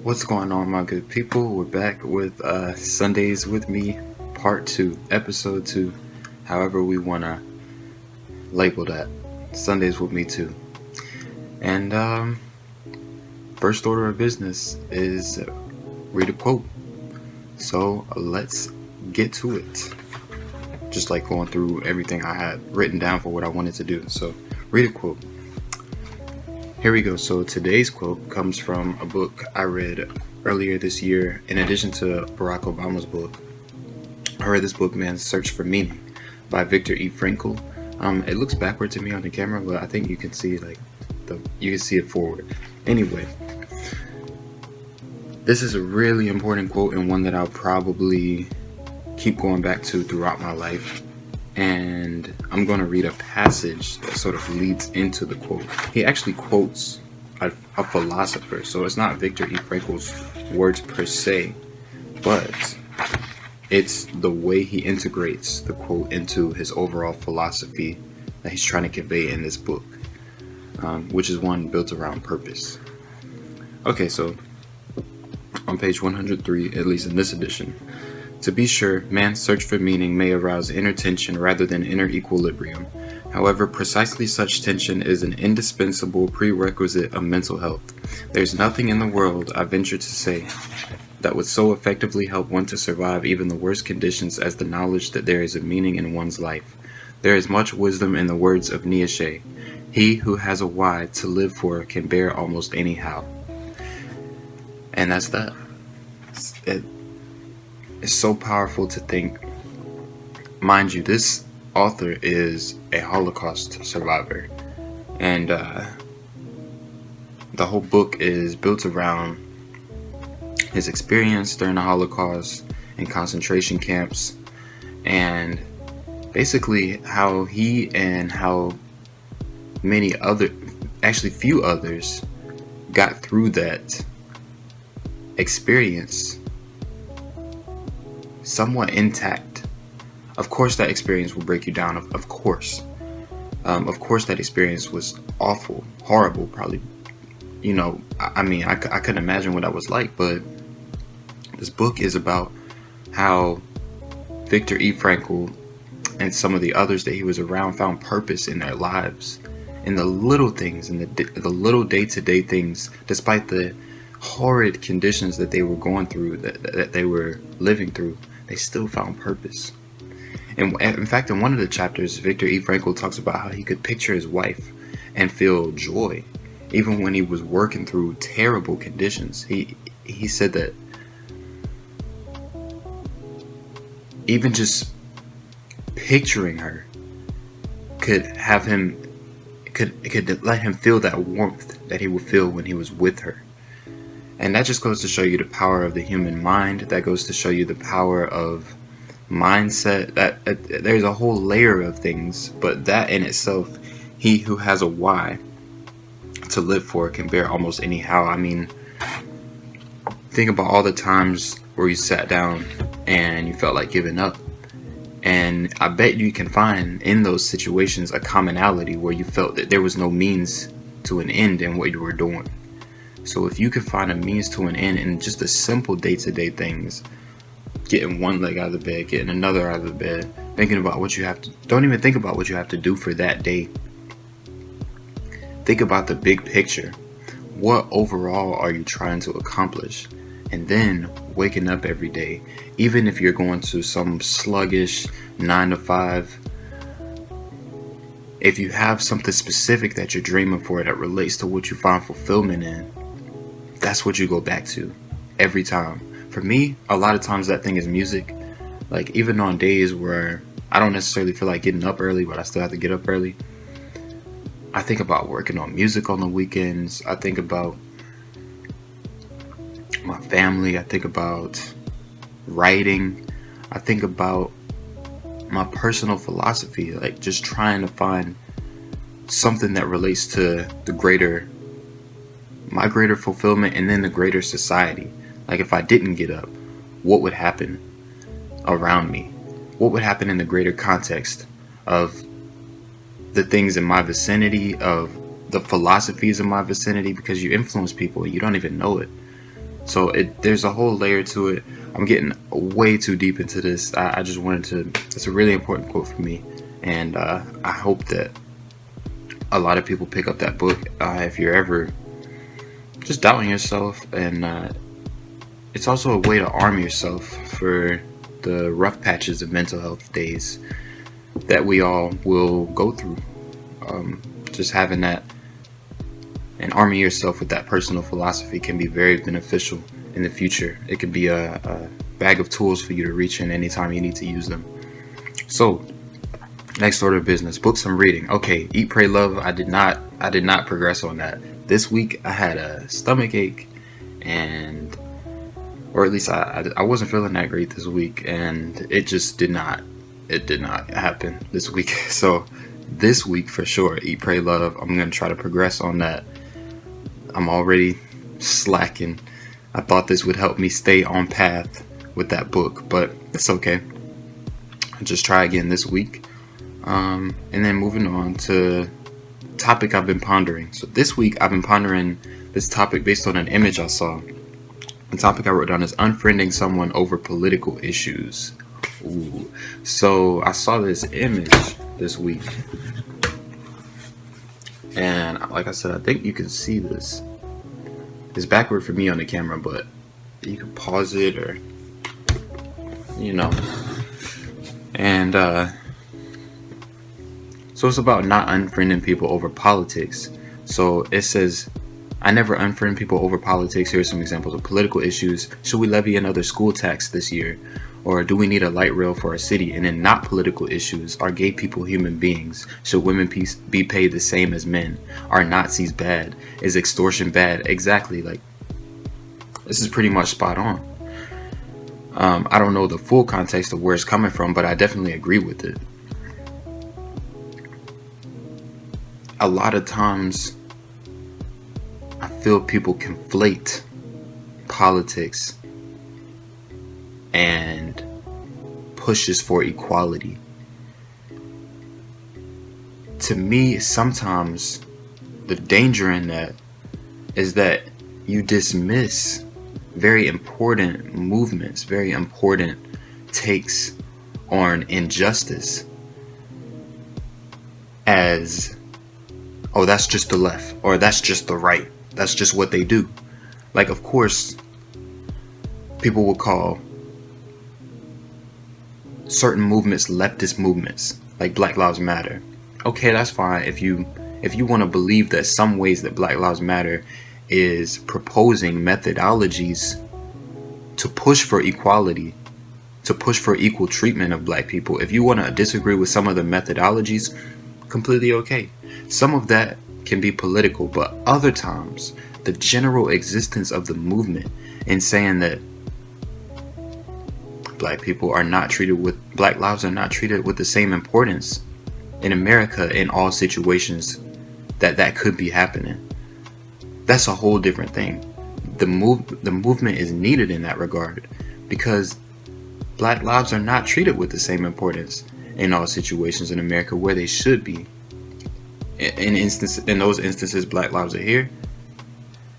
What's going on, my good people? We're back with Sundays with Me, part 2, episode 2, however we want to label that. Sundays with Me too. And first order of business is read a quote. So let's get to it. Just like going through everything I had written down for what I wanted to do. So read a quote. Here we go. So today's quote comes from a book I read earlier this year. In addition to Barack Obama's book, I read this book, Man's Search for Meaning, by Viktor E. Frankl. It looks backward to me on the camera, but I think you can see you can see it forward. Anyway, this is a really important quote and one that I'll probably keep going back to throughout my life. And I'm going to read a passage that sort of leads into the quote. He actually quotes a philosopher, so it's not Viktor E. Frankl's words per se, but it's the way he integrates the quote into his overall philosophy that he's trying to convey in this book, which is one built around purpose. Okay, so on page 103, at least in this edition, to be sure, man's search for meaning may arouse inner tension rather than inner equilibrium. However, precisely such tension is an indispensable prerequisite of mental health. There's nothing in the world, I venture to say, that would so effectively help one to survive even the worst conditions as the knowledge that there is a meaning in one's life. There is much wisdom in the words of Nietzsche. He who has a why to live for can bear almost any how. And that's that. It's so powerful to think. Mind you, this author is a Holocaust survivor, and the whole book is built around his experience during the Holocaust in concentration camps, and basically how he and how few others got through that experience somewhat intact. Of course that experience will break you down, of course. Of course that experience was awful, horrible, probably, I couldn't imagine what that was like, but this book is about how Viktor E. Frankl and some of the others that he was around found purpose in their lives, in the little things, in the little day-to-day things, despite the horrid conditions that they were going through, that they were living through. They still found purpose. And in fact, in one of the chapters, Viktor E. Frankl talks about how he could picture his wife and feel joy, even when he was working through terrible conditions. He said that even just picturing her could let him feel that warmth that he would feel when he was with her. And that just goes to show you the power of the human mind. That goes to show you the power of mindset. That there's a whole layer of things, but that in itself, he who has a why to live for can bear almost any how. I mean, think about all the times where you sat down and you felt like giving up. And I bet you can find in those situations a commonality where you felt that there was no means to an end in what you were doing. So if you can find a means to an end in just the simple day-to-day things, getting one leg out of the bed, getting another out of the bed, thinking about what you have to, don't even think about what you have to do for that day. Think about the big picture. What overall are you trying to accomplish? And then waking up every day, even if you're going to some sluggish 9 to 5, if you have something specific that you're dreaming for that relates to what you find fulfillment in, that's what you go back to every time. For me, a lot of times that thing is music. Like, even on days where I don't necessarily feel like getting up early, but I still have to get up early, I think about working on music on the weekends. I think about my family. I think about writing. I think about my personal philosophy, like just trying to find something that relates to my greater fulfillment, and then the greater society. Like, if I didn't get up, what would happen around me? What would happen in the greater context of the things in my vicinity, of the philosophies in my vicinity? Because you influence people and you don't even know it. So there's a whole layer to it. I'm getting way too deep into this. I just wanted to, it's a really important quote for me. And I hope that a lot of people pick up that book if you're ever just doubting yourself. And it's also a way to arm yourself for the rough patches of mental health days that we all will go through. Just having that and arming yourself with that personal philosophy can be very beneficial in the future. It can be a bag of tools for you to reach in anytime you need to use them. So, next order of business, books I'm reading. Okay, Eat, Pray, Love. I did not progress on that. This week I had a stomach ache, or at least I wasn't feeling that great this week, and it did not happen this week. So this week for sure, Eat, Pray, Love. I'm gonna try to progress on that. I'm already slacking. I thought this would help me stay on path with that book, but it's okay. I'll just try again this week. And then moving on to topic I've been pondering. So this week I've been pondering this topic based on an image I saw. The topic I wrote down is unfriending someone over political issues. Ooh. So I saw this image this week, and like I said, I think you can see this. It's backward for me on the camera, but you can pause it, or and so it's about not unfriending people over politics. So it says, I never unfriend people over politics. Here are some examples of political issues. Should we levy another school tax this year? Or do we need a light rail for our city? And then not political issues. Are gay people human beings? Should women be paid the same as men? Are Nazis bad? Is extortion bad? Exactly. Like, this is pretty much spot on. I don't know the full context of where it's coming from, but I definitely agree with it. A lot of times I feel people conflate politics and pushes for equality. To me, sometimes the danger in that is that you dismiss very important movements, very important takes on injustice as, oh, that's just the left, or that's just the right. That's just what they do. Like, of course, people will call certain movements leftist movements, like Black Lives Matter. Okay, that's fine. If you want to believe that some ways that Black Lives Matter is proposing methodologies to push for equality, to push for equal treatment of black people, if you want to disagree with some of the methodologies, completely okay. Some of that can be political, but other times the general existence of the movement and saying that black lives are not treated with the same importance in America in all situations that could be happening. That's a whole different thing. The movement is needed in that regard, because black lives are not treated with the same importance in all situations in America where they should be. In those instances, black lives are here.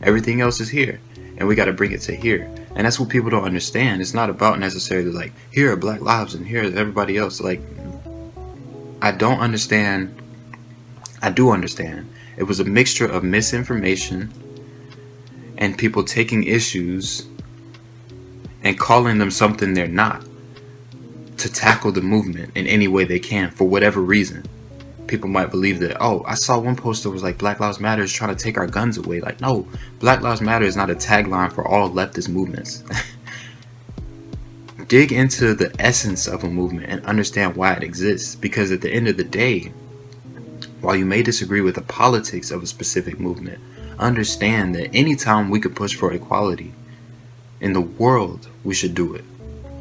Everything else is here, and we got to bring it to here. And that's what people don't understand. It's not about necessarily like, here are black lives and here is everybody else. Like, I do understand. It was a mixture of misinformation and people taking issues and calling them something they're not to tackle the movement in any way they can for whatever reason. People might believe that, oh, I saw one post that was like, Black Lives Matter is trying to take our guns away. Like, no, Black Lives Matter is not a tagline for all leftist movements. Dig into the essence of a movement and understand why it exists, because at the end of the day, while you may disagree with the politics of a specific movement, understand that anytime we could push for equality in the world, we should do it.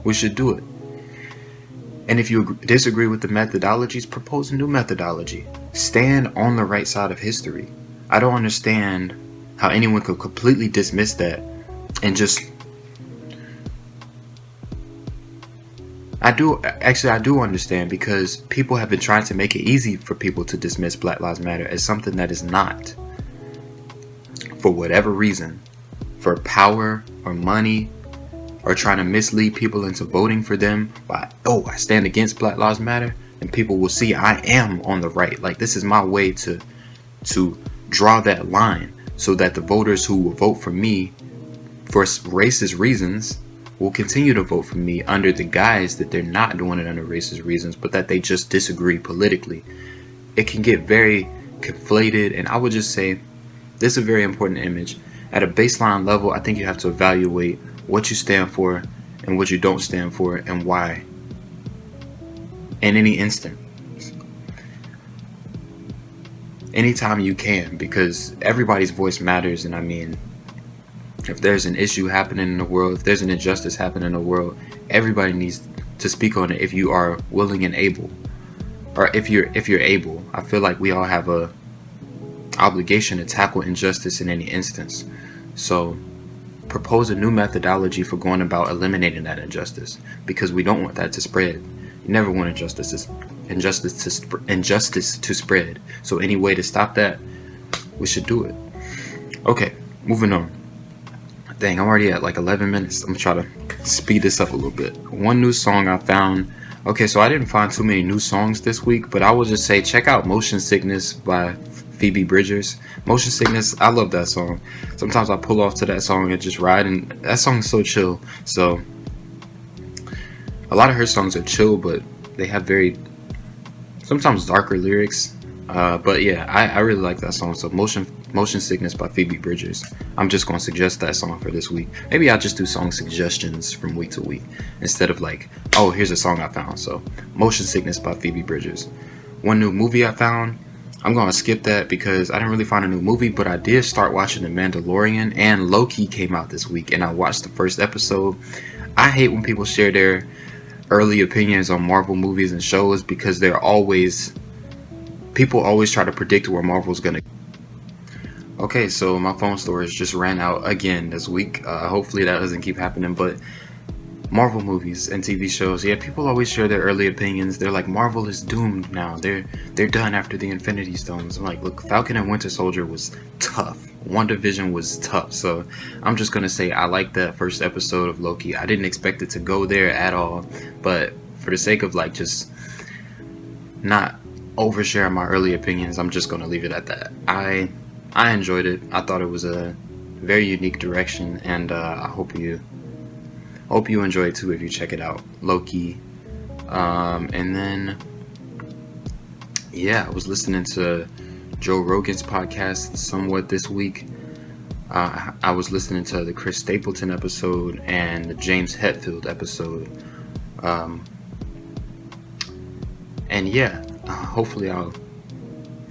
We should do it. And if you disagree with the methodologies, propose a new methodology. Stand on the right side of history. I don't understand how anyone could completely dismiss that and just... I do understand, because people have been trying to make it easy for people to dismiss Black Lives Matter as something that is not. For whatever reason, for power or money, or trying to mislead people into voting for them by, oh, I stand against Black Lives Matter, and people will see I am on the right. Like, this is my way to draw that line so that the voters who will vote for me for racist reasons will continue to vote for me under the guise that they're not doing it under racist reasons, but that they just disagree politically. It can get very conflated, and I would just say this is a very important image. At a baseline level, I think you have to evaluate what you stand for and what you don't stand for and why in any instant. Anytime you can, because everybody's voice matters. And I mean, if there's an issue happening in the world, if there's an injustice happening in the world, everybody needs to speak on it if you are willing and able, or if you're able. I feel like we all have a obligation to tackle injustice in any instance. So propose a new methodology for going about eliminating that injustice, because we don't want that to spread. You never want injustice to spread. So any way to stop that, we should do it. Okay, moving on. Dang, I'm already at like 11 minutes. I'm gonna try to speed this up a little bit. One new song I found. Okay, so I didn't find too many new songs this week, but I will just say check out Motion Sickness by Phoebe Bridgers. Motion Sickness, I love that song. Sometimes I pull off to that song and just ride, and that song is so chill. So a lot of her songs are chill, but they have very sometimes darker lyrics. But yeah, I really like that song. So Motion Sickness by Phoebe Bridgers. I'm just gonna suggest that song for this week. Maybe I'll just do song suggestions from week to week instead of like, oh, here's a song I found. So Motion Sickness by Phoebe Bridgers. One new movie I found. I'm gonna skip that because I didn't really find a new movie, but I did start watching The Mandalorian, and Loki came out this week, and I watched the first episode. I hate when people share their early opinions on Marvel movies and shows, because people always try to predict where Marvel's gonna. Okay, so my phone storage just ran out again this week. Hopefully that doesn't keep happening, but Marvel movies and TV shows, yeah, people always share their early opinions. They're like, Marvel is doomed now. They're done after the Infinity Stones. I'm like, look, Falcon and Winter Soldier was tough. WandaVision was tough. So I'm just gonna say I like that first episode of Loki. I didn't expect it to go there at all, but for the sake of like just not oversharing my early opinions, I'm just gonna leave it at that. I enjoyed it. I thought it was a very unique direction, and I hope you enjoy it too if you check it out. Loki. And then yeah, I was listening to Joe Rogan's podcast somewhat this week. I was listening to the Chris Stapleton episode and the James Hetfield episode. And yeah, hopefully I'll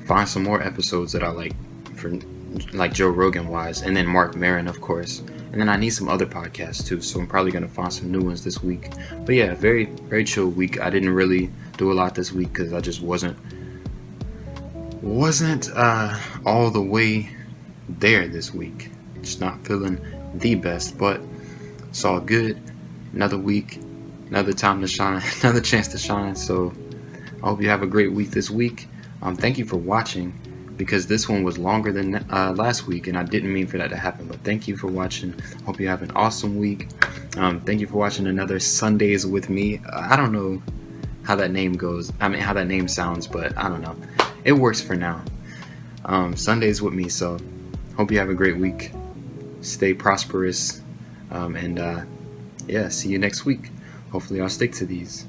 find some more episodes that I like, for like Joe Rogan wise, and then Mark Maron, of course. And then I need some other podcasts too, so I'm probably gonna find some new ones this week. But yeah, very, very chill week. I didn't really do a lot this week because I just wasn't all the way there this week. Just not feeling the best, but it's all good. Another week, another time to shine, another chance to shine. So I hope you have a great week this week. Thank you for watching, because this one was longer than last week, and I didn't mean for that to happen, but thank you for watching. Hope you have an awesome week. Thank you for watching another Sundays with me. I don't know how that name goes. I mean, how that name sounds, but I don't know. It works for now. Sundays with me. So hope you have a great week. Stay prosperous. And yeah, see you next week. Hopefully I'll stick to these.